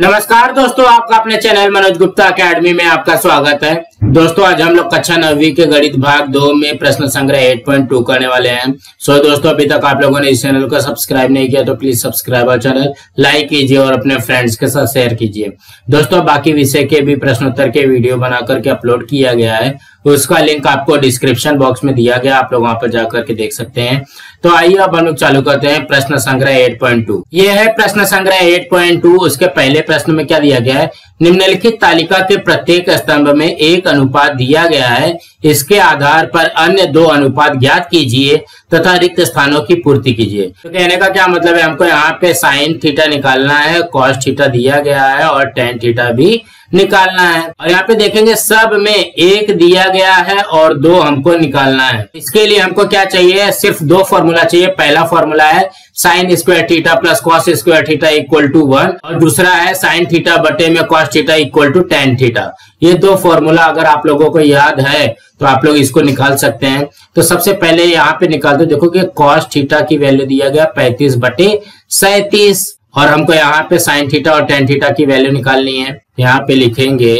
नमस्कार दोस्तों, आपका अपने चैनल मनोज गुप्ता एकेडमी में आपका स्वागत है। दोस्तों आज हम लोग कक्षा 9वीं के गणित भाग 2 में प्रश्न संग्रह 8.2 करने वाले हैं। दोस्तों अभी तक आप लोगों ने इस चैनल को सब्सक्राइब नहीं किया तो प्लीज सब्सक्राइब और चैनल लाइक कीजिए और अपने फ्रेंड्स के साथ शेयर कीजिए। दोस्तों बाकी विषय के भी प्रश्नोत्तर के वीडियो बना करके अपलोड किया गया है, उसका लिंक आपको डिस्क्रिप्शन बॉक्स में दिया गया, आप लोग वहां पर जाकर के देख सकते हैं। तो आइए अब हम लोग चालू करते हैं प्रश्न संग्रह 8.2। ये है प्रश्न संग्रह 8.2। उसके पहले प्रश्न में क्या दिया गया है, निम्नलिखित तालिका के प्रत्येक स्तंभ में एक अनुपात दिया गया है, इसके आधार पर अन्य दो अनुपात ज्ञात कीजिए तथा रिक्त स्थानों की पूर्ति कीजिए। तो कहने का क्या मतलब है, हमको यहाँ पे साइन थीटा निकालना है, कॉस थीटा दिया गया है और टेन थीटा भी निकालना है। और यहाँ पे देखेंगे सब में एक दिया गया है और दो हमको निकालना है। इसके लिए हमको क्या चाहिए, सिर्फ दो फॉर्मूला चाहिए। पहला फॉर्मूला है sine square theta plus cos square theta equal to 1 और दूसरा है साइन थीटा बटे में cos theta equal to tan theta. ये दो फॉर्मूला अगर आप लोगों को याद है तो आप लोग इसको निकाल सकते हैं। तो सबसे पहले यहाँ पे निकाल दो। देखो कि कॉस थीटा की वैल्यू दिया गया 35 बटे 37 और हमको यहाँ पे साइन थीटा और टेन थीटा की वैल्यू निकालनी है। यहाँ पे लिखेंगे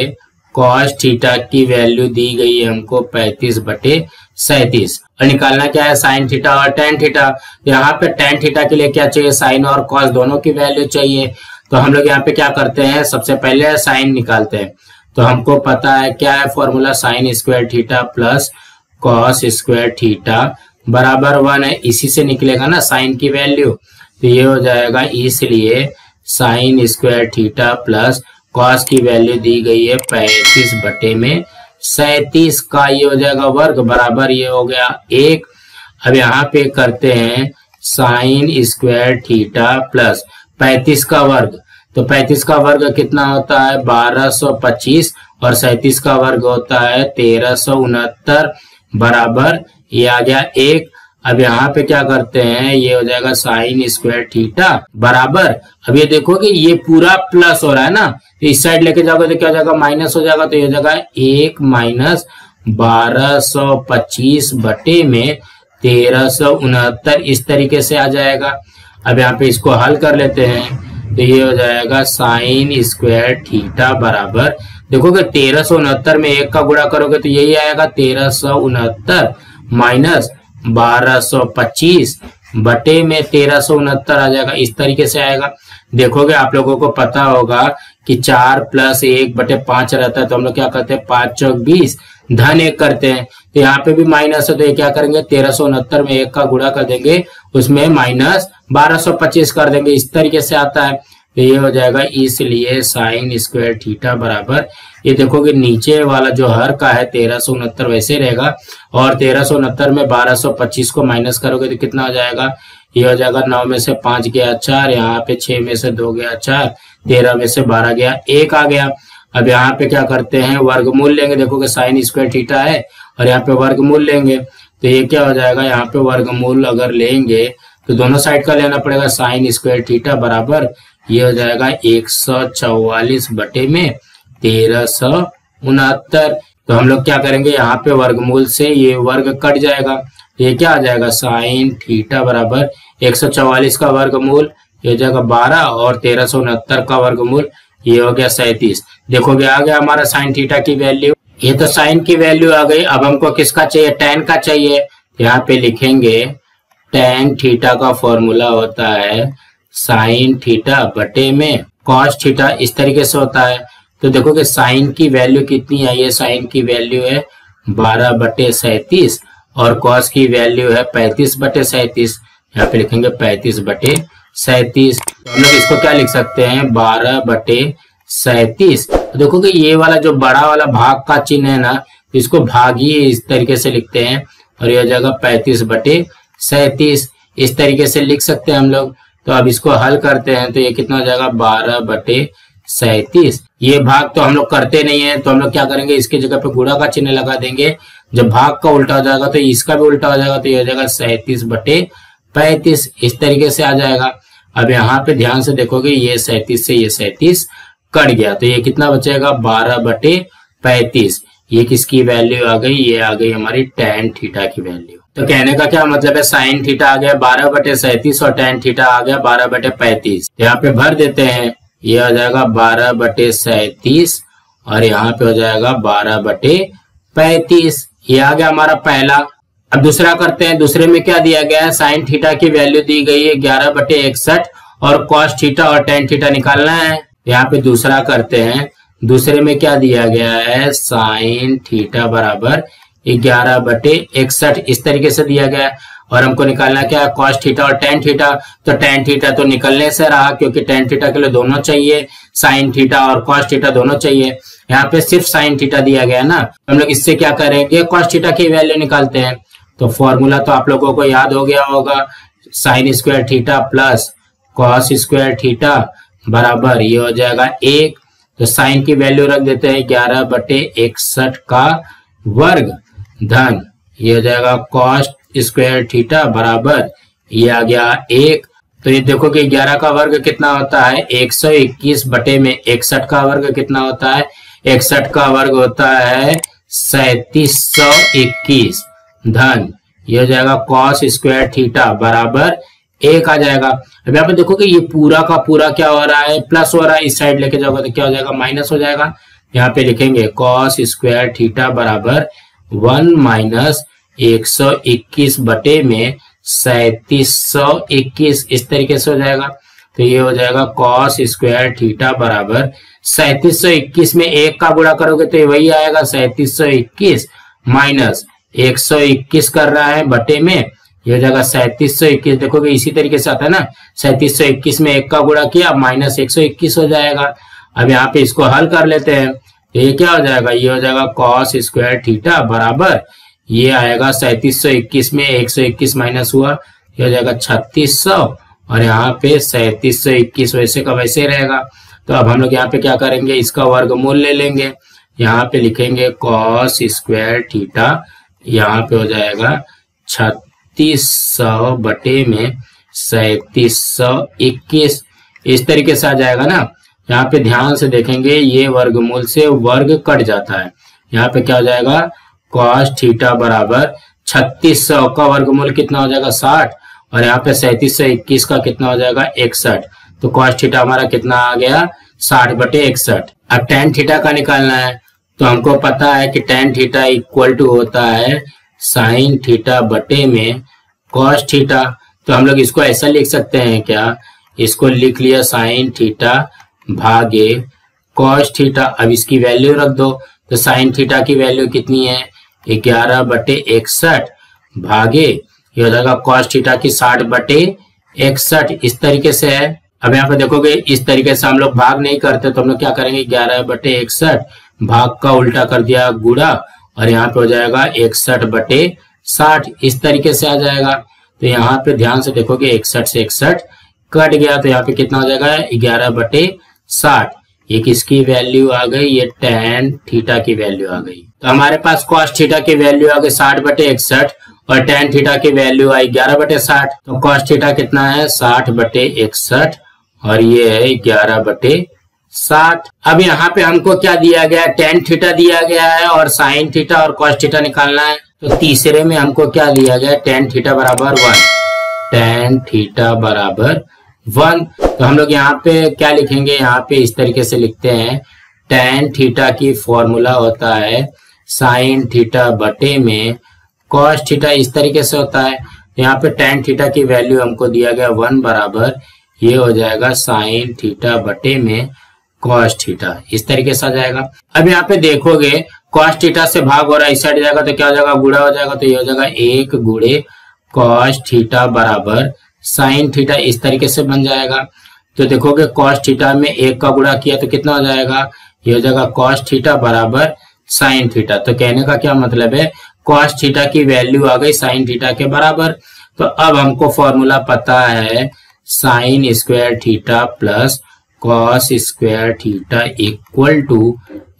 कॉस थीटा की वैल्यू दी गई है हमको 35 बटे 37 और निकालना क्या है, साइन थीटा और टेन थीटा। यहाँ पे टेन थीटा के लिए क्या चाहिए, साइन और कॉस दोनों की वैल्यू चाहिए। तो हम लोग यहाँ पे क्या करते हैं, सबसे पहले साइन निकालते हैं। तो हमको पता है क्या है formula, sign square theta plus cos square theta बराबर 1 है। इसी से निकलेगा ना साइन की वैल्यू, तो ये हो जाएगा, इसलिए sign square theta plus cos की वैल्यू दी गई है 35 बटे में 37 का ये हो जाएगा वर्ग बराबर ये हो गया 1। अब यहाँ पे करते हैं साइन स्क्वायर थीटा प्लस 35 का वर्ग। तो 35 का वर्ग कितना होता है 1225 और 37 का वर्ग होता है 1369 बराबर ये आ गया 1। अब यहाँ पे क्या करते हैं, ये हो जाएगा साइन स्क्वायर थीटा बराबर, अब ये देखो कि ये पूरा प्लस हो रहा है ना, तो इस साइड लेके जाओगे तो क्या हो जाएगा, माइनस हो जाएगा। तो ये हो जाएगा 1 माइनस 1225 बटे में 1369 इस तरीके से आ जाएगा। अब यहाँ पे इसको हल कर लेते हैं तो ये हो जाएगा साइन स्क्वायर थीटा बराबर, देखोगे 1369 में 1 का गुणा करोगे तो यही आएगा 1369 माइनस 1225 बटे में 1369 आ जाएगा, इस तरीके से आएगा। देखोगे आप लोगों को पता होगा कि 4 प्लस 1 बटे 5 रहता है, तो हम लोग क्या करते हैं 5 चौक 20 धन 1 करते हैं। तो यहाँ पे भी माइनस है तो ये क्या करेंगे 1369 में 1 का गुणा कर देंगे, उसमें माइनस 1225 कर देंगे, इस तरीके से आता है। तो ये हो जाएगा, इसलिए साइन स्क्वायर थीटा बराबर, ये देखोगे नीचे वाला जो हर का है 1369 वैसे रहेगा और 1369 में 1225 को माइनस करोगे तो कितना हो जाएगा, ये हो जाएगा 9 में से 5 गया 4, यहाँ पे 6 में से 2 गया 4, 13 में से 12 गया 1 आ गया। अब यहाँ पे क्या करते हैं, वर्गमूल लेंगे। देखोगे साइन स्क्वायर थीटा है और यहाँ पे वर्गमूल लेंगे तो ये क्या हो जाएगा, यहाँ पे वर्गमूल अगर लेंगे तो दोनों साइड का लेना पड़ेगा। साइन स्क्वायर थीटा बराबर ये हो जाएगा 144 बटे में 1369। तो हम लोग क्या करेंगे, यहाँ पे वर्गमूल से ये वर्ग कट जाएगा, ये क्या आ जाएगा, साइन थीटा बराबर 144 का वर्गमूल ये हो जाएगा 12 और 1369 का वर्गमूल ये हो गया 37। देखोगे आ गया हमारा साइन थीटा की वैल्यू। ये तो साइन की वैल्यू आ गई। अब हमको किसका चाहिए, टेन का चाहिए। यहाँ पे लिखेंगे टेन थीटा का फॉर्मूला होता है साइन थीटा बटे में कॉस थीटा, इस तरीके से होता है। तो देखोगे साइन की वैल्यू कितनी आई है, साइन की वैल्यू है 12 बटे 37 और कॉस की वैल्यू है 35 बटे 37। यहाँ पे लिखेंगे 35 बटे 37। तो हम लोग इसको क्या लिख सकते हैं, 12 बटे 37। तो देखोगे ये वाला जो बड़ा वाला भाग का चिन्ह है ना, इसको भागी इस तरीके से लिखते हैं और ये हो जाएगा 35 बटे 37, इस तरीके से लिख सकते हैं हम लोग। तो अब इसको हल करते हैं तो ये कितना हो जाएगा 12 बटे 37। ये भाग तो हम लोग करते नहीं है, तो हम लोग क्या करेंगे, इसके जगह पे गुणा का चिन्ह लगा देंगे। जब भाग का उल्टा हो जाएगा तो इसका भी उल्टा हो जाएगा, तो ये हो जाएगा 37 बटे 35, इस तरीके से आ जाएगा। अब यहाँ पे ध्यान से देखोगे ये 37 से ये 37 कट गया, तो ये कितना बचेगा 12 बटे 35। ये किसकी वैल्यू आ गई, ये आ गई हमारी tan थीटा की वैल्यू। तो कहने का क्या मतलब है, साइन थीटा आ गया 12/37 और टेन थीटा आ गया 12/35। यहाँ पे भर देते हैं, ये आ जाएगा 12/37 और यहाँ पे हो जाएगा 12/35। ये आ गया हमारा पहला। अब दूसरा करते हैं। दूसरे में क्या दिया गया है, साइन थीटा की वैल्यू दी गई है 11/61 और कॉस थीटा और टेन थीटा निकालना है। यहाँ पे दूसरा करते हैं। दूसरे में क्या दिया गया है, साइन थीटा बराबर 11/61 इस तरीके से दिया गया है और हमको निकालना क्या है, कॉस थीटा और टेन थीटा। तो टेन थीटा तो निकलने से रहा क्योंकि टेन थीटा के लिए दोनों चाहिए, साइन थीटा और कॉस थीटा दोनों चाहिए। यहाँ पे सिर्फ साइन थीटा दिया गया ना, हम लोग इससे क्या करेंगे, कॉस थीटा की वैल्यू निकालते हैं। तो फॉर्मूला तो आप लोगों को याद हो गया होगा, sign square theta plus cos square theta बराबर ये हो जाएगा 1। तो साइन की वैल्यू रख देते हैं 11/61 का वर्ग धन ये हो जाएगा कॉस स्क्वायर थीटा बराबर ये आ गया 1। तो ये देखो कि 11 का वर्ग कितना होता है, 121/61 का वर्ग कितना होता है, 61 का वर्ग होता है 3721 धन ये हो जाएगा कॉस स्क्वायर थीटा बराबर 1 आ जाएगा। अब यहाँ पे देखो कि ये पूरा का पूरा क्या हो रहा है, प्लस हो रहा है, इस साइड लेके जाओगे तो क्या हो जाएगा, माइनस हो जाएगा। यहाँ पे लिखेंगे कॉस स्क्वायर थीटा बराबर 1 माइनस 121 बटे में 3721 इस तरीके से हो जाएगा। तो ये हो जाएगा कॉस स्क्वायर थीटा बराबर 3721 में 1 का गुणा करोगे तो ये वही आएगा 3721 माइनस 121 कर रहा है बटे में ये हो जाएगा 3721। देखोगे इसी तरीके से आता है ना, 3721 में 1 का गुणा किया माइनस 121 हो जाएगा। अब यहाँ पे इसको हल कर लेते हैं। ये क्या हो जाएगा, ये हो जाएगा कॉस स्क्वायर थीटा बराबर ये आएगा 3721 में 121 माइनस हुआ ये हो जाएगा 3600 और यहाँ पे 3721 वैसे का वैसे रहेगा। तो अब हम लोग यहाँ पे क्या करेंगे, इसका वर्गमूल ले लेंगे। यहाँ पे लिखेंगे कॉस स्क्वायर थीटा, यहाँ पे हो जाएगा 3600 बटे में 3721 इस तरीके से आ जाएगा ना। यहाँ पे ध्यान से देखेंगे, ये वर्गमूल से वर्ग कट जाता है। यहाँ पे क्या हो जाएगा, कॉस थीटा बराबर 3600 का वर्गमूल कितना हो जाएगा 60 और यहाँ पे 3721 का कितना हो जाएगा 61। तो कॉस थीटा हमारा कितना आ गया 60/61। अब टेन थीटा का निकालना है। तो हमको पता है कि टेन थीटा इक्वल टू होता है साइन थीटा बटे में कॉस थीटा। तो हम लोग इसको ऐसा लिख सकते हैं क्या, इसको लिख लिया साइन थीटा भागे कॉस थीटा। अब इसकी वैल्यू रख दो। तो साइन थीटा की वैल्यू कितनी है 11/61 भागे ये हो जाएगा कॉस थीटा की 60/61 इस तरीके से है। अब यहाँ पे देखोगे इस तरीके से हम लोग भाग नहीं करते तो हम लोग क्या करेंगे, 11/61 भाग का उल्टा कर दिया गुणा और यहाँ पे हो जाएगा 61/60 इस तरीके से आ जाएगा। तो यहाँ पे ध्यान से देखोगे 61 से 61 कट गया तो यहाँ पे कितना हो जाएगा 11/60। ये किसकी वैल्यू आ गई, ये टेन थीटा की वैल्यू आ गई। तो हमारे पास कॉस थीटा की वैल्यू आ गई 60/61 और टेन थीटा की वैल्यू आई 11/60। तो कॉस थीटा कितना है 60/61 और ये है 11/60। अब यहाँ पे हमको क्या दिया गया, टेन थीटा दिया गया है और साइन थीटा और कॉस थीटा निकालना है। तो तीसरे में हमको क्या दिया गया, टेन थीटा बराबर 1, टेन थीटा बराबर 1। तो हम लोग यहाँ पे क्या लिखेंगे, यहाँ पे इस तरीके से लिखते हैं, टेन थीटा की फॉर्मूला होता है साइन थीटा बटे में कॉस थीटा इस तरीके से होता है। यहाँ पे टेन थीटा की वैल्यू हमको दिया गया 1 बराबर ये हो जाएगा साइन थीटा बटे में कॉस थीटा इस तरीके से आ जाएगा। अब यहाँ पे देखोगे कॉस थीटा से भाग हो रहा है, इस साइड जाएगा तो क्या हो जाएगा, गुणा हो जाएगा। तो ये हो जाएगा 1 गुणे कॉस थीटा बराबर साइन थीटा इस तरीके से बन जाएगा। तो देखोगे कॉस थीटा में 1 का गुणा किया तो कितना हो जाएगा, ये हो जाएगा कॉस थीटा बराबर साइन थीटा। तो कहने का क्या मतलब है, कॉस थीटा की वैल्यू आ गई साइन थीटा के बराबर। तो अब हमको फॉर्मूला पता है sine square theta plus cos square theta equal to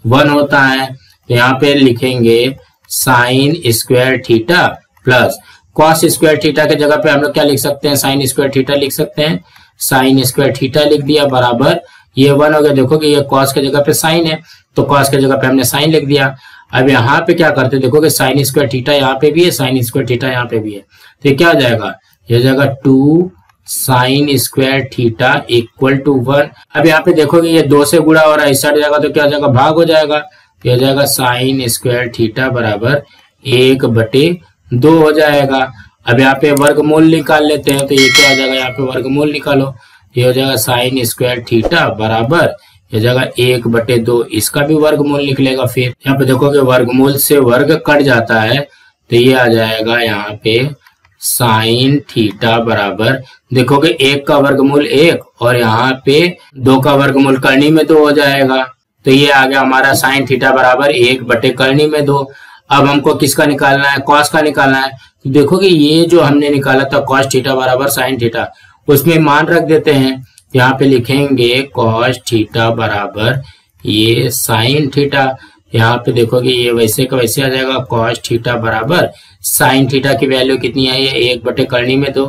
1 होता है। तो यहाँ पे लिखेंगे sine square theta plus cos square theta के जगह पे हम लोग क्या लिख सकते हैं, साइन स्क्वायर थीटा लिख सकते हैं। साइन स्क्वायर थीटा लिख दिया बराबर ये 1 हो गया। देखो कि ये कॉस के जगह पे साइन है तो कॉस के जगह पे हमने साइन लिख दिया। अब यहाँ पे क्या करते हैं, देखो कि साइन स्क्वायर थीटा यहाँ पे भी है, साइन स्क्वायर थीटा यहाँ पे भी है, तो ये क्या हो जाएगा, ये हो जाएगा 2 sine square theta equal to 1। अब यहाँ पे देखोगे ये 2 से गुणा हो रहा है, इस साइड जाएगा तो क्या हो जाएगा, भाग हो जाएगा, तो हो जाएगा साइन स्क्वायर थीटा बराबर 1/2 हो जाएगा। अब यहाँ पे वर्गमूल निकाल लेते हैं, तो ये क्या हो जाएगा, यहाँ पे वर्गमूल निकालो, ये हो जाएगा साइन स्क्वायर थीटा बराबर हो जाएगा 1/2, इसका भी वर्गमूल निकलेगा। फिर यहाँ पे देखोगे वर्गमूल से वर्ग कट जाता है, तो ये आ जाएगा यहाँ पे साइन थीटा बराबर, देखोगे 1 का वर्गमूल 1 और यहाँ पे 2 का वर्गमूल करनी में 2 हो जाएगा, तो ये आ गया हमारा साइन थीटा बराबर 1/करनी में 2। अब हमको किसका निकालना है, कॉस का निकालना है। तो देखोगे ये जो हमने निकाला था कॉस थीटा बराबर साइन थीटा, उसमें मान रख देते हैं, यहाँ पे लिखेंगे कॉस थीटा बराबर ये साइन थीटा, यहाँ पे देखोगे ये वैसे का वैसे आ जाएगा, कॉस थीटा बराबर साइन थीटा की वैल्यू कितनी आई है, 1/करनी में 2,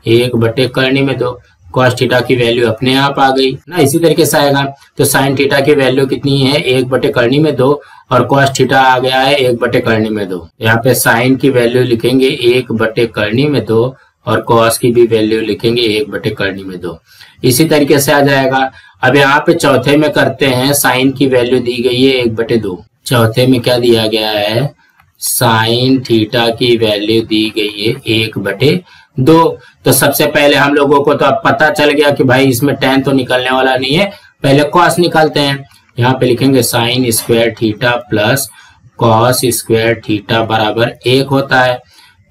1/करनी में 2, कॉस थीटा की वैल्यू अपने आप आ गई ना। इसी तरीके से आएगा, तो साइन थीटा की वैल्यू कितनी है, 1/करनी में 2 और कॉस थीटा आ गया है 1/करनी में 2। यहाँ पे साइन की वैल्यू लिखेंगे 1/करनी में 2 और कॉस की भी वैल्यू लिखेंगे 1/करनी में 2। इसी तरीके से आ जाएगा। अब यहाँ पे चौथे में करते हैं, साइन की वैल्यू दी गई है 1/2, चौथे में क्या दिया गया है, साइन थीटा की वैल्यू दी गई है 1/2। तो सबसे पहले हम लोगों को तो अब पता चल गया कि भाई इसमें tan तो निकलने वाला नहीं है, पहले cos निकालते हैं। यहाँ पे लिखेंगे sine square theta plus cos square theta बराबर 1 होता है।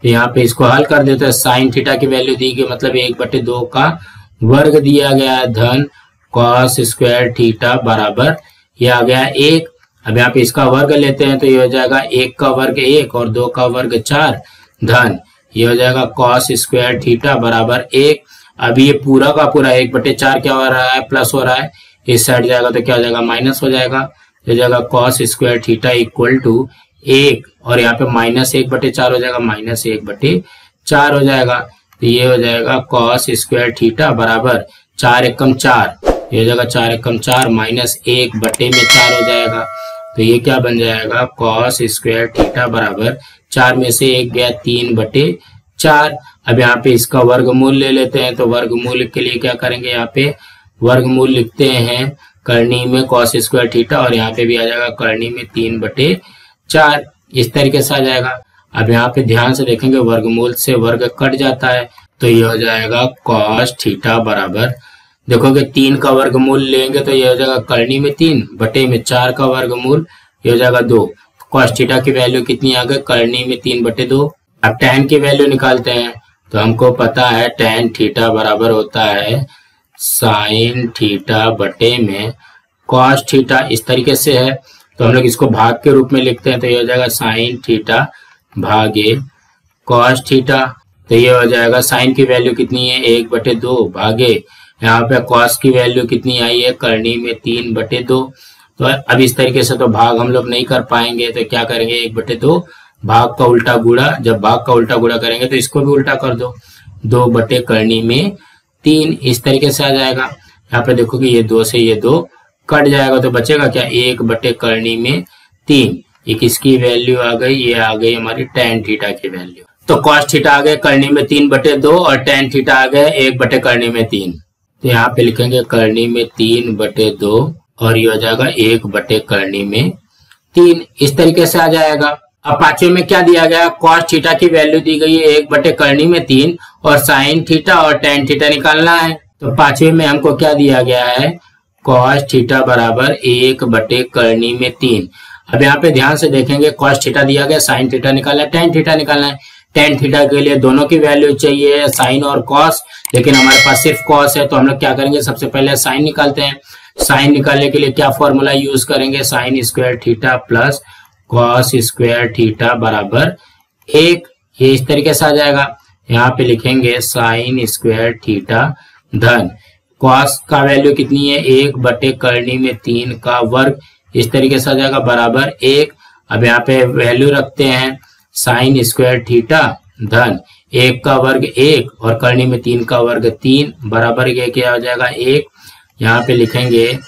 तो यहाँ पे इसको हल कर देते हैं, साइन थीटा की वैल्यू दी गई मतलब 1/2 का वर्ग दिया गया है धन कॉस स्क्वायर थीटा बराबर ये आ गया 1। अब यहाँ पे इसका वर्ग लेते हैं, तो ये हो जाएगा 1 का वर्ग 1 और 2 का वर्ग 4 धन ये हो जाएगा कॉस स्क्वायर थीटा बराबर 1। अब ये पूरा का पूरा 1/4 क्या हो रहा है, प्लस हो रहा है, इस साइड जाएगा तो क्या हो जाएगा, माइनस हो जाएगा, हो जाएगा cos square theta equal to 1 और यहाँ पे -1/4 हो जाएगा, -1/4 हो जाएगा। तो ये हो जाएगा कॉस स्क्वायर थीटा बराबर 4 एकम 4, ये हो जाएगा 4 एकम 4 -1/4 हो जाएगा। तो ये क्या बन जाएगा, कॉस स्क्वायर थीटा बराबर 4 में से 1 गया 3/4। अब यहाँ पे इसका वर्गमूल ले लेते हैं, तो वर्गमूल के लिए क्या करेंगे, यहाँ पे वर्गमूल लिखते हैं करनी में कॉस स्क्वायर थीटा और यहाँ पे भी आ जाएगा करनी में 3/4, इस तरीके से आ जाएगा। अब यहाँ पे ध्यान से देखेंगे वर्गमूल से वर्ग कट जाता है, तो ये हो जाएगा कॉस थीटा बराबर, देखोगे 3 का वर्गमूल लेंगे तो ये हो जाएगा करनी में 3/4 का वर्गमूल ये हो जाएगा 2। कॉस थीटा की वैल्यू कितनी आ गई, करनी में 3/2। अब tan की वैल्यू निकालते हैं, तो हमको पता है tan थीटा बराबर होता है साइन थीटा बटे में कॉस थीटा, इस तरीके से है। तो हम लोग इसको भाग के रूप में लिखते हैं, तो ये हो जाएगा साइन थीटा भागे कॉस थीटा। तो ये हो जाएगा साइन की वैल्यू कितनी है 1/2 भागे यहाँ पे कॉस की वैल्यू कितनी आई है करनी में 3/2। तो अब इस तरीके से तो भाग हम लोग नहीं कर पाएंगे, तो क्या करेंगे 1/2 भाग का उल्टा गुणा, जब भाग का उल्टा गुणा करेंगे तो इसको भी उल्टा कर दो, 2/करनी में 3, इस तरीके से आ जाएगा। यहाँ पे देखो कि ये 2 से ये 2 कट जाएगा, तो बचेगा क्या 1/करनी में 3। एक इसकी वैल्यू आ गई, ये आ गई हमारी tan थीटा की वैल्यू। तो कॉस थीटा आ गए करनी में 3/2 और tan थीटा आ गए 1/करनी में 3। तो यहाँ पे लिखेंगे करनी में 3/2 और ये हो जाएगा 1/करनी में 3, इस तरीके से आ जाएगा। अब पांचवें में क्या दिया गया, कॉस थीटा की वैल्यू दी गई है 1/करनी में 3 और साइन थीटा और tan थीटा निकालना है। तो पांचवें में हमको क्या दिया गया है, कॉस थीटा बराबर 1/करनी में 3। अब यहाँ पे ध्यान से देखेंगे कॉस थीटा दिया गया, साइन थीटा निकालना है, tan थीटा निकालना है। tan थीटा के लिए दोनों की वैल्यू चाहिए, साइन और कॉस, लेकिन हमारे पास सिर्फ कॉस है, तो हम लोग क्या करेंगे, सबसे पहले साइन निकालते हैं। साइन निकालने के लिए क्या फॉर्मूला यूज करेंगे, sign square theta plus cos square theta बराबर 1, ये इस तरीके से आ जाएगा। यहाँ पे लिखेंगे साइन स्क्वायर थीटा धन कॉस का वैल्यू कितनी है 1/करनी में 3 का वर्ग, इस तरीके से आ जाएगा बराबर 1। अब यहाँ पे वैल्यू रखते हैं साइन स्क्वायर थीटा धन 1 का वर्ग 1 और करनी में 3 का वर्ग 3 बराबर ये क्या हो जाएगा 1। यहाँ पे लिखेंगे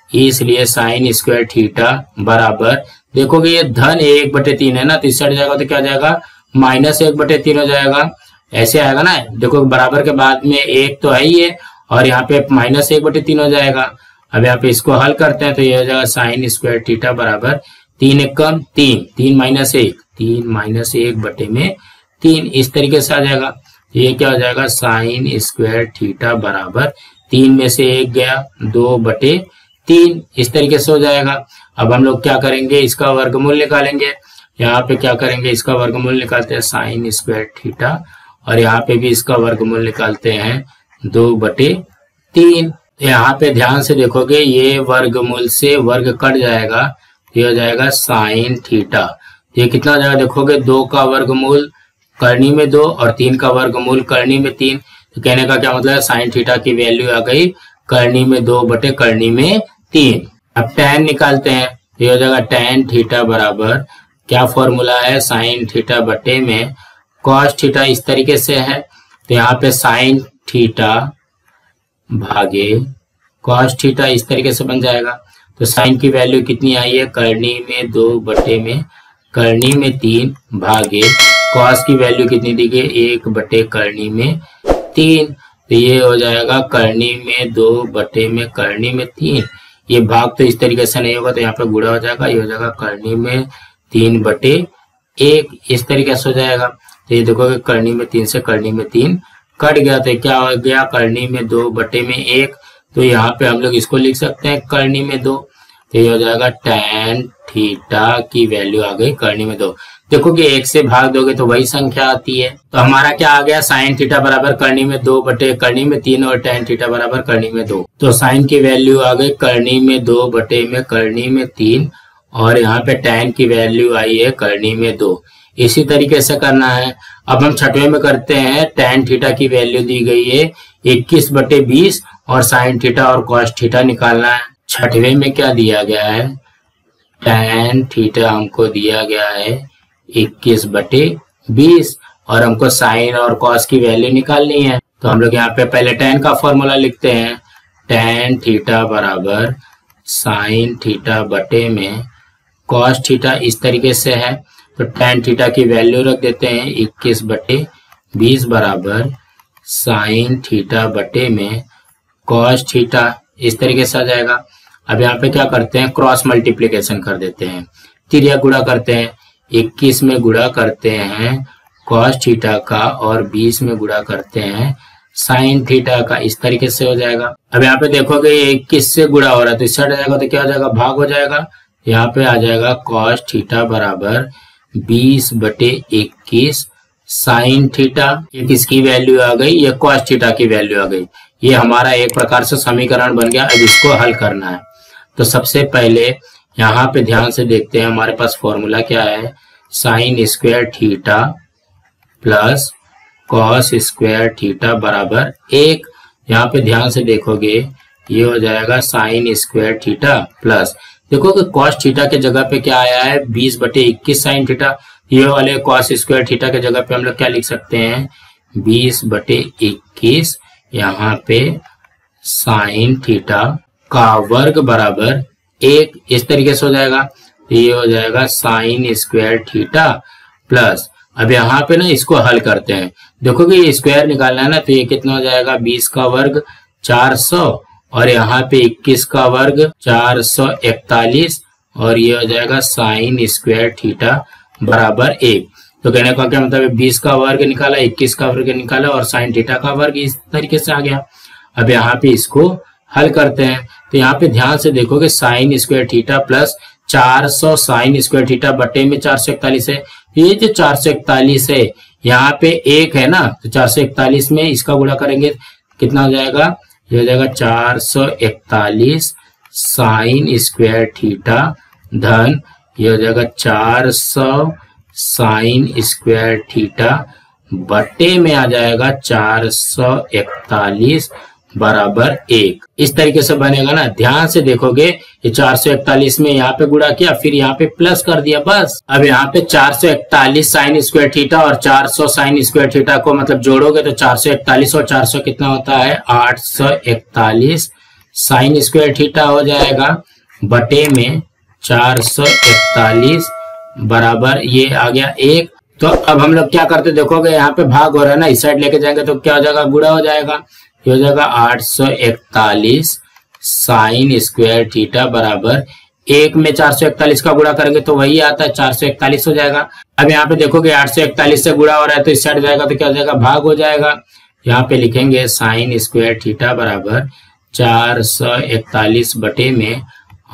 इसलिए साइन स्क्वायर थीटा बराबर देखोगे ये धन 1/3 है ना, तो इससे हट जाएगा तो क्या हो जाएगा -1/3 हो जाएगा। ऐसे आएगा ना, देखो बराबर के बाद में एक तो है ही है और यहाँ पे -1/3 हो जाएगा। अब यहाँ पे इसको हल करते हैं तो ये हो जाएगा साइन स्क्वायर थीटा बराबर 3 एकम 3, 3 - 1, 3 - 1/3, इस तरीके से आ जाएगा। ये क्या हो जाएगा साइन स्क्वायर थीटा बराबर 3 में से 1 गया 2/3, इस तरीके से हो जाएगा। अब हम लोग क्या करेंगे, इसका वर्गमूल निकालेंगे। यहाँ पे क्या करेंगे, इसका वर्गमूल निकालते हैं साइन स्क्वायर थीटा और यहाँ पे भी इसका वर्गमूल निकालते हैं 2/3। यहाँ पे ध्यान से देखोगे ये वर्गमूल से वर्ग कट जाएगा, ये हो जाएगा साइन थीटा। ये कितना हो जाएगा देखोगे, 2 का वर्गमूल करनी में 2 और 3 का वर्गमूल करनी में 3। तो कहने का क्या मतलब है, साइन थीटा की वैल्यू आ गई करनी में 2/3। अब tan निकालते हैं, ये हो जाएगा tan थीटा बराबर क्या फॉर्मूला है, साइन थीटा बटे में कॉस थीटा, इस तरीके से है। तो यहाँ पे साइन थीटा भागे कॉस थीटा इस तरीके से बन जाएगा। तो साइन की वैल्यू कितनी आई है, करनी में 2/3 भागे कॉस की वैल्यू कितनी दी गई, 1/3। तो ये हो जाएगा करनी में 2/3। ये भाग तो इस तरीके से नहीं होगा तो यहाँ पे गुणा हो जाएगा, ये हो जाएगा करनी में 3/1, इस तरीके से हो जाएगा। तो ये देखोगे करनी में 3 से करनी में 3 कट गया तो क्या हो गया, करनी में 2/1। तो यहाँ पे हम लोग इसको लिख सकते हैं करनी में 2। तो ये हो जाएगा tan थीटा की वैल्यू आ गई करनी में 2। देखो कि 1 से भाग दोगे तो वही संख्या आती है। तो हमारा क्या आ गया, साइन थीटा बराबर करनी में 2/3 और tan थीटा बराबर करनी में 2। तो साइन की वैल्यू आ गई करनी में 2/3 और यहाँ पे tan की वैल्यू आई है करनी में 2। इसी तरीके से करना है। अब हम छठवें में करते हैं, tan थीटा की वैल्यू दी गई है 21/20 और साइन थीटा और cos थीटा निकालना है। छठवें में क्या दिया गया है, tan थीटा हमको दिया गया है 21/20 और हमको साइन और cos की वैल्यू निकालनी है। तो हम लोग यहाँ पे पहले tan का फॉर्मूला लिखते हैं, tan थीटा बराबर साइन थीटा बटे में cos थीटा, इस तरीके से है। तो tan थीटा की वैल्यू रख देते हैं 21/20 बराबर साइन थीटा बटे में cos थीटा, इस तरीके से आ जाएगा। अब यहाँ पे क्या करते हैं, क्रॉस मल्टीप्लीकेशन कर देते हैं, तिरिया गुणा करते हैं। 21 में गुणा करते हैं cos थीटा का और 20 में गुणा करते हैं साइन थीटा का, इस तरीके से हो जाएगा। अब यहाँ पे देखोगे 21 से गुणा हो रहा है तो इससे हट जाएगा तो क्या हो जाएगा, भाग हो जाएगा। यहाँ पे आ जाएगा cos थीटा बराबर 20/21 साइन थीटा, किसकी वैल्यू आ गई, ये cos थीटा की वैल्यू आ गई। ये हमारा एक प्रकार से समीकरण बन गया। अब इसको हल करना है तो सबसे पहले यहाँ पे ध्यान से देखते हैं हमारे पास फॉर्मूला क्या है, sine square theta plus cos square theta बराबर 1। यहाँ पे ध्यान से देखोगे ये हो जाएगा साइन स्क्वायर थीटा प्लस, देखो कि cos थीटा के जगह पे क्या आया है 20/21 साइन थीटा। ये वाले cos स्क्वायर थीटा के जगह पे हम लोग क्या लिख सकते हैं 20/21, यहाँ पे साइन थीटा का वर्ग बराबर 1, इस तरीके से हो जाएगा। तो ये हो जाएगा साइन स्क्वायर थीटा प्लस, अब यहाँ पे ना इसको हल करते हैं। देखो कि ये स्क्वायर निकालना है ना, तो ये कितना हो जाएगा 20 का वर्ग 400 और यहाँ पे 21 का वर्ग 441 और ये हो जाएगा साइन स्क्वायर थीटा बराबर 1। तो कहने का क्या मतलब है, 20 का वर्ग निकाला, 21 का वर्ग निकाला और साइन थीटा का वर्ग, इस तरीके से आ गया। अब यहाँ पे इसको हल करते हैं तो यहाँ पे ध्यान से देखोगे sign square theta plus 400 sign square theta बटे में 441 है। ये जो 441 है यहाँ पे 1 है ना, तो 441 में इसका गुणा करेंगे कितना हो जाएगा, ये हो जाएगा 441 साइन स्क्वायर थीटा धन ये हो जाएगा 400 साइन स्क्वायर थीटा बटे में आ जाएगा 441 बराबर 1। इस तरीके से बनेगा ना। ध्यान से देखोगे ये 441 में यहाँ पे गुणा किया, फिर यहाँ पे प्लस कर दिया, बस। अब यहाँ पे 441 साइन स्क्वायर थीटा और 400 साइन स्क्वायर थीटा को मतलब जोड़ोगे तो 441 और 400 कितना होता है 841 साइन स्क्वायर थीटा हो जाएगा बटे में 441 बराबर ये आ गया 1। तो अब हम लोग क्या करते देखोगे, यहाँ पे भाग हो रहा है ना, इस साइड लेके जाएंगे तो क्या हो जाएगा, गुणा हो जाएगा। ये हो जाएगा 841 साइन स्क्वायर थीटा बराबर 1 में 441 का गुणा करेंगे तो वही आता है 441 हो जाएगा। अब यहाँ पे देखोगे 841 से गुणा हो रहा है तो इस साइड जाएगा तो क्या हो जाएगा, भाग हो जाएगा। यहाँ पे लिखेंगे साइन स्क्वायर थीटा बराबर 441 बटे में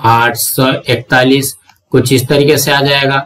841, कुछ इस तरीके से आ जाएगा।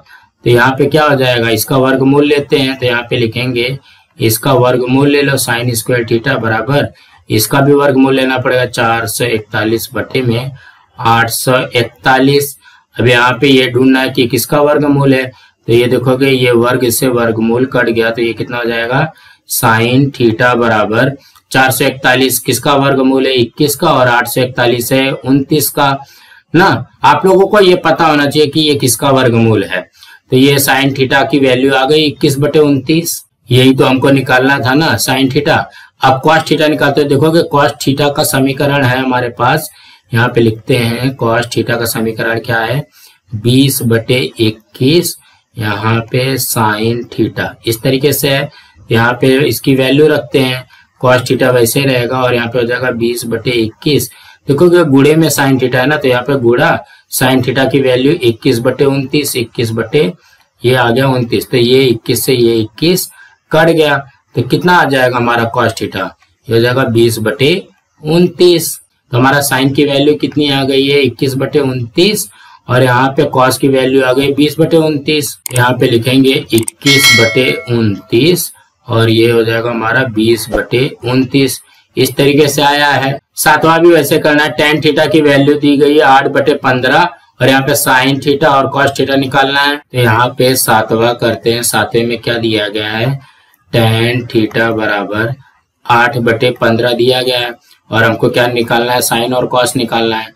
तो यहाँ पे क्या हो जाएगा, इसका वर्गमूल लेते हैं तो यहाँ पे लिखेंगे इसका वर्गमूल ले लो, साइन स्क्वायर थीटा बराबर इसका भी वर्गमूल लेना पड़ेगा 441 बटे में 841। अब यहाँ पे ये ढूंढना है कि किसका वर्गमूल है, तो ये देखोगे ये वर्ग से वर्गमूल कट गया तो ये कितना हो जाएगा, साइन थीटा बराबर 441 किसका वर्गमूल है, 21 का, और 841 है 29 का ना। आप लोगों को ये पता होना चाहिए कि ये किसका वर्गमूल है। तो ये साइन थीटा की वैल्यू आ गई 21 बटे 29, यही तो हमको निकालना था ना साइन थीटा। अब कॉस थीटा निकालते हो, देखोगे कॉस थीटा का समीकरण है हमारे पास, यहाँ पे लिखते हैं कॉस थीटा का समीकरण क्या है, 20 बटे 21 यहाँ पे साइन थीटा, इस तरीके से है। यहाँ पे इसकी वैल्यू रखते हैं, कॉस थीटा वैसे रहेगा और यहाँ पे हो जाएगा 20 बटे 21। देखोगे गुणे में साइन थीटा है ना, तो यहाँ पे गुणा साइन थीटा की वैल्यू 21 बटे 29, 21 बटे ये आ गया 29, तो ये 21 से ये 21 कट गया तो कितना आ जाएगा हमारा कॉस थीटा, ये हो जाएगा 20 बटे 29। तो हमारा साइन की वैल्यू कितनी आ गई है, 21 बटे 29, और यहाँ पे कॉस की वैल्यू आ गई 20 बटे 29। यहाँ पे लिखेंगे 21 बटे 29 और ये हो जाएगा हमारा 20 बटे 29, इस तरीके से आया है। सातवां भी वैसे करना है, टेन थीटा की वैल्यू दी गई है 8 बटे 15 और यहाँ पे साइन थीटा और कॉस थीटा निकालना है। तो यहाँ पे सातवां करते हैं, सातवें में क्या दिया गया है, टेन थीटा बराबर 8 बटे 15 दिया गया है और हमको क्या निकालना है, साइन और कॉस निकालना है।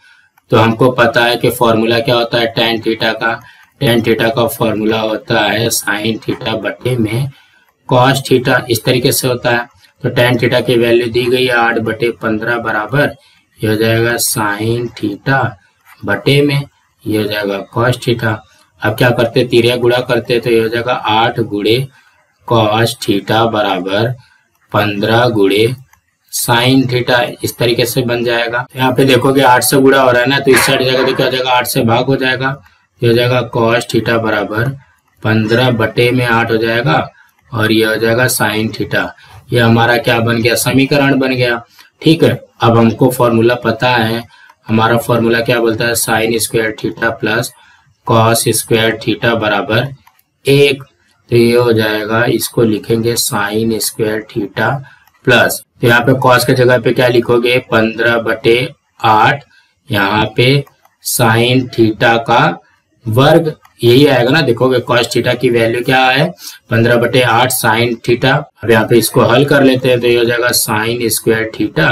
तो हमको पता है कि फॉर्मूला क्या होता है टेन थीटा का, टेन थीटा का फॉर्मूला होता है साइन थीटा बटे में कॉस थीटा, इस तरीके से होता है। तो टेन थीटा की वैल्यू दी गई है 8 बटे 15 बराबर ये हो जाएगा साइन थीटा बटे में ये हो जाएगा कॉस थीटा। अब क्या करते, तिरिया गुणा करते तो ये हो जाएगा 8 गुणे कॉस थीटा बराबर 15 गुणे साइन थीटा, इस तरीके से बन जाएगा। यहाँ पे देखोगे 8 से गुणा हो रहा है ना, तो इस साइड जाएगा तो क्या हो जाएगा, 8 से भाग हो जाएगा, ये हो जाएगा कॉस थीटा बराबर 15 बटे में 8 हो जाएगा और ये हो जाएगा साइन थीटा। ये हमारा क्या बन गया, समीकरण बन गया। ठीक है, अब हमको फॉर्मूला पता है, हमारा फॉर्मूला क्या बोलता है, sine square theta plus cos square theta बराबर 1। तो ये हो जाएगा, इसको लिखेंगे साइन स्क्वायर थीटा प्लस, तो यहाँ पे कॉस के जगह पे क्या लिखोगे 15 बटे 8, यहाँ पे साइन थीटा का वर्ग, यही आएगा ना। देखोगे कॉस थीटा की वैल्यू क्या है 15 बटे 8 साइन थीटा। अब यहाँ पे इसको हल कर लेते हैं तो ये हो जाएगा साइन स्क्वायर थीटा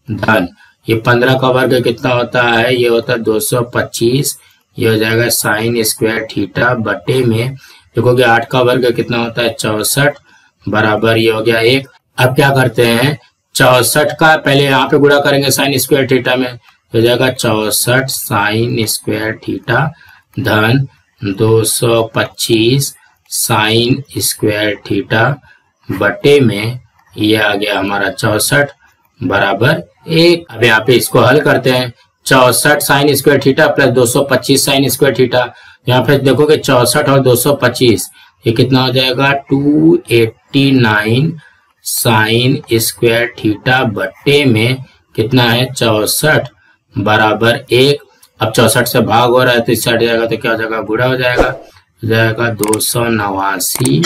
धन ये 15 का वर्ग कितना होता है, ये होता है 225, ये हो जाएगा साइन स्क्वायर थीटा बटे में देखोगे 8 का वर्ग कितना होता है 64 बराबर ये हो गया 1। अब क्या करते हैं, 64 का पहले यहाँ पे गुणा करेंगे साइन स्क्वायर थीटा में, हो जाएगा 64 साइन स्क्वायर थीटा धन 225 साइन स्क्वायर थीटा बटे में ये आ गया हमारा 64 बराबर 1। अब यहाँ पे इसको हल करते हैं, 64 sign square theta plus 225 sign square theta, यहाँ पे देखोगे 64 और 225 ये कितना हो जाएगा 289 साइन स्क्वायर थीटा बटे में कितना है 64 बराबर 1। अब 64 से भाग हो रहा है तो इस साइड जाएगा तो क्या हो जाएगा, गुणा हो जाएगा 289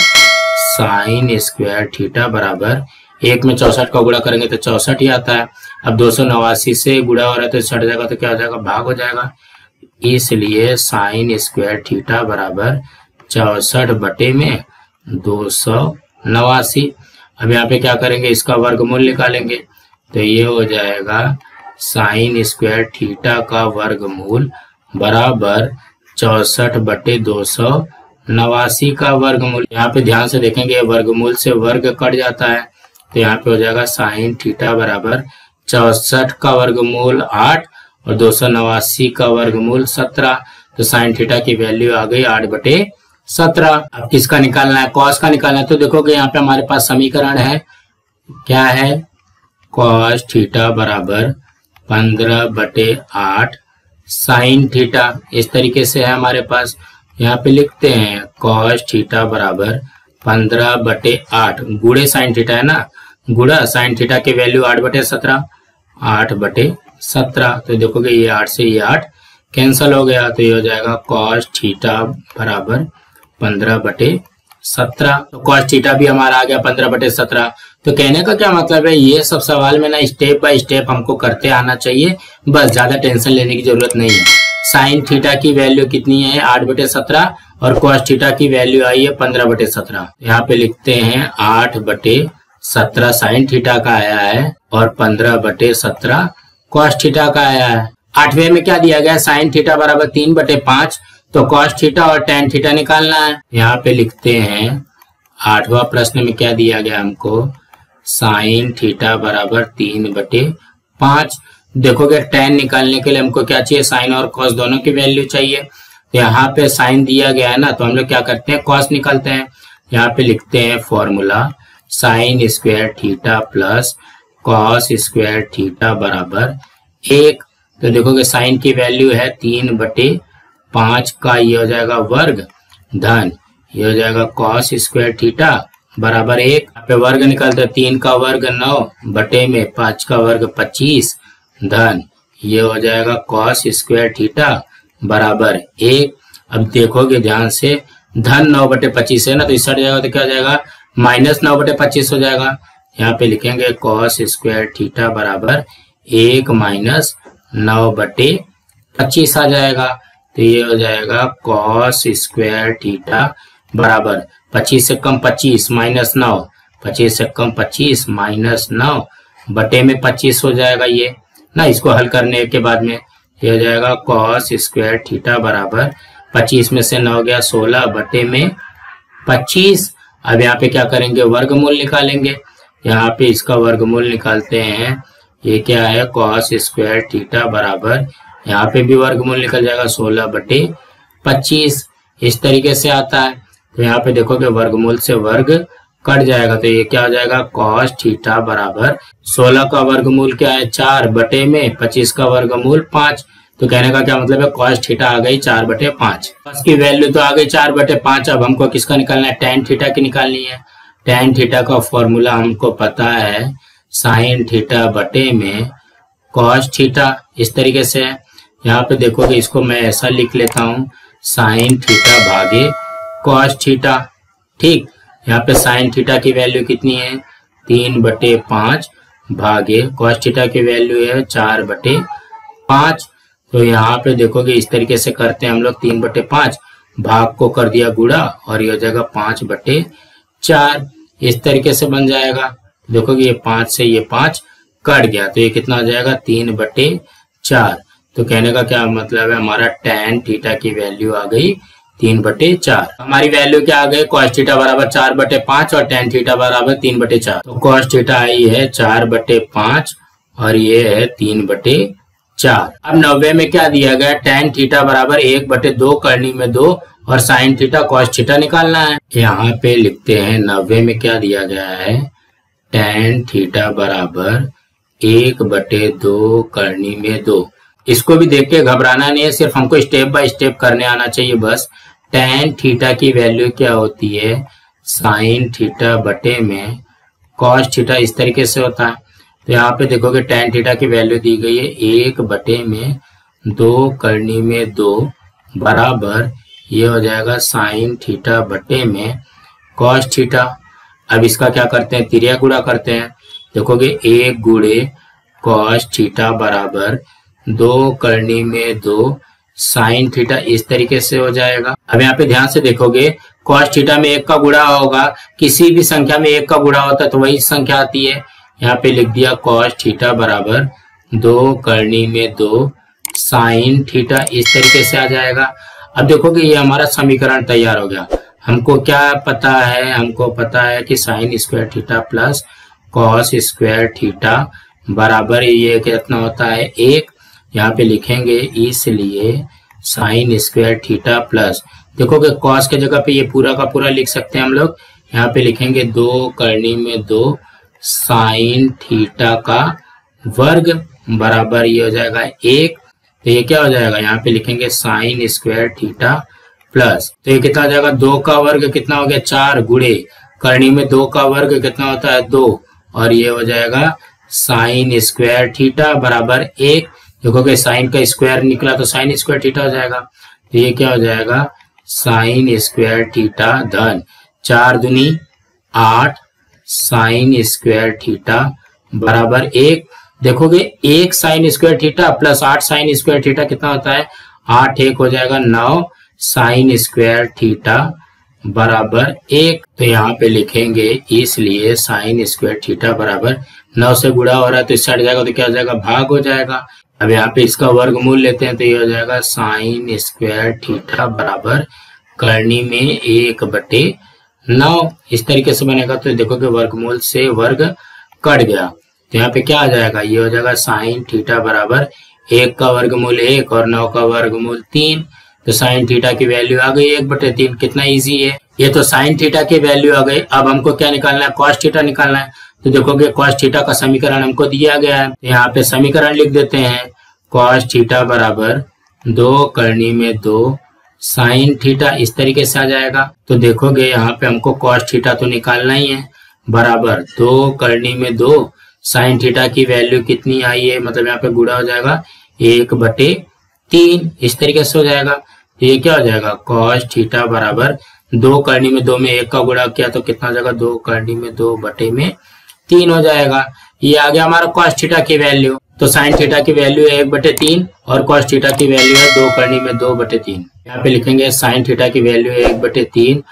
साइन स्क्वायर थीटा बराबर 1 में 64 का गुणा करेंगे तो 64 ही आता है। अब 289 से गुणा हो रहा है तो इस साइड जाएगा तो क्या हो जाएगा, भाग हो जाएगा, इसलिए साइन स्क्वायर थीटा बराबर 64 बटे में 289। अब यहाँ पे क्या करेंगे, इसका वर्गमूल निकालेंगे तो ये हो जाएगा साइन स्क्वायर थीटा का वर्गमूल बराबर 64 बटे 289 का वर्गमूल। यहाँ पे ध्यान से देखेंगे वर्गमूल से वर्ग कट जाता है तो यहाँ पे हो जाएगा साइन थीटा बराबर 64 का वर्गमूल 8 और 289 का वर्गमूल 17। तो साइन थीटा की वैल्यू आ गई 8/17। अब किसका निकालना है, कॉस का निकालना है। तो देखोगे यहाँ पे हमारे पास समीकरण है, क्या है, कॉस थीटा बराबर 15/8 साइन थीटा। इस तरीके से है हमारे पास। यहाँ पे लिखते हैं कॉस थीटा बराबर 15/8 गुणे साइन थीटा है ना, गुणा साइन थीटा की वैल्यू 8/17, 8/17। तो देखोगे ये 8 से ये 8 कैंसल हो गया, तो ये हो जाएगा कॉस थीटा बराबर 15/17। तो कॉस थीटा भी हमारा आ गया 15/17। तो कहने का क्या मतलब है, ये सब सवाल में ना स्टेप बाय स्टेप हमको करते आना चाहिए, बस ज्यादा टेंशन लेने की जरूरत नहीं है। साइन थीटा की वैल्यू कितनी है 8/17 और कॉस थीटा की वैल्यू आई है 15/17। यहाँ पे लिखते हैं 8/17 साइन थीटा का आया है और 15/17 कॉस थीटा का आया है। 8वें में क्या दिया गया, साइन थीटा बराबर 3/5, तो कॉस थीटा और टेन थीटा निकालना है। यहाँ पे लिखते हैं 8वां प्रश्न में क्या दिया गया हमको, साइन थीटा बराबर 3/5। देखोगे टेन निकालने के लिए हमको क्या चाहिए, साइन और कॉस दोनों की वैल्यू चाहिए। यहाँ पे साइन दिया गया है ना, तो हम लोग क्या करते हैं, कॉस निकालते हैं। यहाँ पे लिखते हैं formula sine square theta plus cos square theta बराबर 1। तो देखोगे साइन की वैल्यू है 3/5 का, ये हो जाएगा वर्ग, धन ये हो जाएगा कॉस स्क्वायर थीटा बराबर 1। यहाँ पे वर्ग निकालते हैं, 3 का वर्ग 9/5 का वर्ग 25, धन ये हो जाएगा कॉस स्क्वायर थीटा बराबर 1। अब देखोगे ध्यान से, धन 9/25 है ना, तो इस हट जाएगा तो क्या हो जाएगा, -9/25 हो जाएगा। यहाँ पे लिखेंगे कॉस स्क्वायर थीटा बराबर 1 - 9/25 आ जाएगा। तो ये हो जाएगा कॉस स्क्वायर थीटा बराबर 25 से कम 25 -9, 25 से कम 25 -9 बटे में 25 हो जाएगा ये ना। इसको हल करने के बाद में ये हो जाएगा कॉस स्क्वायर थीटा बराबर 25 में से 9 गया 16 बटे में 25। अब यहाँ पे क्या करेंगे, वर्गमूल निकालेंगे। यहाँ पे इसका वर्गमूल निकालते हैं, ये क्या है, कॉस स्क्वायर थीटा बराबर, यहाँ पे भी वर्गमूल निकल जाएगा 16/25, इस तरीके से आता है। तो यहाँ पे देखोगे वर्गमूल से वर्ग कट जाएगा, तो ये क्या हो जाएगा, कॉस थीटा बराबर 16 का वर्गमूल क्या है 4 बटे में 25 का वर्गमूल 5। तो कहने का क्या मतलब है, कॉस थीटा आ गई 4/5। कॉस की वैल्यू तो आ गई 4/5। अब हमको किसका निकालना है, टेन थीटा की निकालनी है। टेन थीटा का फॉर्मूला हमको पता है, साइन थीटा बटे में कॉस थीटा, इस तरीके से है। यहाँ पे देखोगे, इसको मैं ऐसा लिख लेता हूँ, साइन थीटा भागे कॉस थीटा। ठीक, यहाँ पे साइन थीटा की वैल्यू कितनी है 3/5 भागे कॉस थीटा की वैल्यू है 4/5। तो यहाँ पे देखोगे इस तरीके से करते हैं हम लोग, 3/5 भाग को कर दिया गुणा और ये हो जाएगा 5/4, इस तरीके से बन जाएगा। देखोगे ये 5 से ये 5 कट गया, तो ये कितना हो जाएगा 3/4। तो कहने का क्या मतलब है, हमारा tan थीटा की वैल्यू आ गई 3/4। हमारी वैल्यू क्या आ गई, cos थीटा बराबर 4/5 और tan थीटा बराबर 3/4। तो cos थीटा आई है 4/5 और ये है 3/4। अब 90 में क्या दिया गया, tan थीटा बराबर 1/2 करनी में 2 और sin थीटा cos थीटा निकालना है। यहाँ पे लिखते हैं 90 में क्या दिया गया है, tan थीटा बराबर 1/2 करनी में 2। इसको भी देख के घबराना नहीं है, सिर्फ हमको स्टेप बाय स्टेप करने आना चाहिए बस। tan थीटा की वैल्यू क्या होती है, साइन थीटा बटे में कॉस थीटा, इस तरीके से होता है। तो यहाँ पे देखोगे tan थीटा की वैल्यू दी गई है 1/2 करनी में 2 बराबर ये हो जाएगा साइन थीटा बटे में कॉस थीटा। अब इसका क्या करते हैं, तिरिया गुणा करते हैं। देखोगे 1 गुणे कॉस थीटा बराबर 2 करनी में 2 साइन थीटा, इस तरीके से हो जाएगा। अब यहाँ पे ध्यान से देखोगे, कॉस थीटा में 1 का गुणा होगा, किसी भी संख्या में 1 का गुणा होता है तो वही संख्या आती है। यहाँ पे लिख दिया कॉस थीटा बराबर 2 करनी में 2 साइन थीटा, इस तरीके से आ जाएगा। अब देखोगे ये हमारा समीकरण तैयार हो गया। हमको क्या पता है, हमको पता है कि sign square theta plus cos square theta बराबर ये कितना होता है 1। यहाँ पे लिखेंगे इसलिए साइन स्क्वायर थीटा प्लस, देखोगे कॉस के जगह पे ये पूरा का पूरा लिख सकते हैं हम लोग। यहाँ पे लिखेंगे 2 करनी में 2 साइन थीटा का वर्ग बराबर ये हो जाएगा 1। तो ये क्या हो जाएगा, यहाँ पे लिखेंगे साइन स्क्वायर थीटा प्लस, तो ये कितना हो जाएगा 2 का वर्ग कितना हो गया 4 गुणे करनी में 2 का वर्ग कितना होता है 2, और ये हो जाएगा साइन स्क्वायर थीटा बराबर 1। देखोगे साइन का स्क्वायर निकला तो साइन स्क्वायर थीटा हो जाएगा। तो ये क्या हो जाएगा साइन स्क्वायर थीटा धन 4 दूनी 8 साइन स्क्वायर थीटा बराबर 1। देखोगे 1 sign square theta plus 8 sign square theta कितना होता है 8 1 हो जाएगा 9 साइन स्क्वायर थीटा बराबर 1। तो यहाँ पे लिखेंगे इसलिए साइन स्क्वायर थीटा बराबर 9 से गुणा हो रहा है तो इस साइड जाएगा तो क्या हो जाएगा भाग हो जाएगा। अब यहाँ पे इसका वर्गमूल लेते हैं तो ये हो जाएगा साइन स्क्वायर थीटा बराबर करनी में 1/9। इस तरीके से बनेगा तो देखोगे वर्गमूल से वर्ग कट गया तो यहाँ पे क्या आ जाएगा, ये हो जाएगा साइन थीटा बराबर 1 का वर्गमूल 1 और 9 का वर्गमूल 3। तो साइन थीटा की वैल्यू आ गई 1/3। कितना इजी है ये, तो साइन थीटा की वैल्यू आ गई। अब हमको क्या निकालना है, कॉस थीटा निकालना है। तो देखोगे कॉस थीटा का समीकरण हमको दिया गया है, यहाँ पे समीकरण लिख देते हैं। कॉस थीटा बराबर 2 करनी में 2 साइन थीटा, इस तरीके से आ जाएगा। तो देखोगे यहाँ पे हमको कॉस थीटा तो निकालना ही है, बराबर 2 करनी में 2 साइन थीटा की वैल्यू कितनी आई है, मतलब यहाँ पे गुणा हो जाएगा 1/3, इस तरीके से हो जाएगा। तो ये क्या हो जाएगा कॉस थीटा बराबर 2 करनी में 2 में 1 का गुणा किया तो कितना हो जाएगा 2 करनी में 2/3 हो जाएगा। ये आ गया हमारा कॉस थीटा की वैल्यू। तो साइन थीटा की वैल्यू है 1/3 और कॉस थीटा की वैल्यू है 2 करनी में 2/3। यहाँ पे लिखेंगे साइन थीटा की वैल्यू है 1/3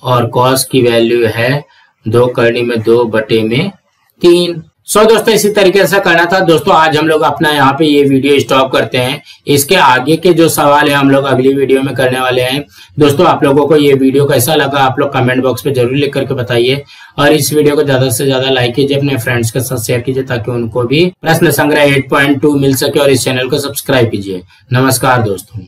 और कॉस की वैल्यू है 2 करनी में 2/3। सो दोस्तों इसी तरीके से करना था। दोस्तों आज हम लोग अपना यहाँ पे ये वीडियो स्टॉप करते हैं। इसके आगे के जो सवाल है हम लोग अगली वीडियो में करने वाले हैं। दोस्तों आप लोगों को ये वीडियो कैसा लगा आप लोग कमेंट बॉक्स पे जरूर लिख करके बताइए और इस वीडियो को ज्यादा से ज्यादा लाइक कीजिए, अपने फ्रेंड्स के साथ शेयर कीजिए ताकि उनको भी प्रश्न संग्रह 8.2 मिल सके और इस चैनल को सब्सक्राइब कीजिए। नमस्कार दोस्तों।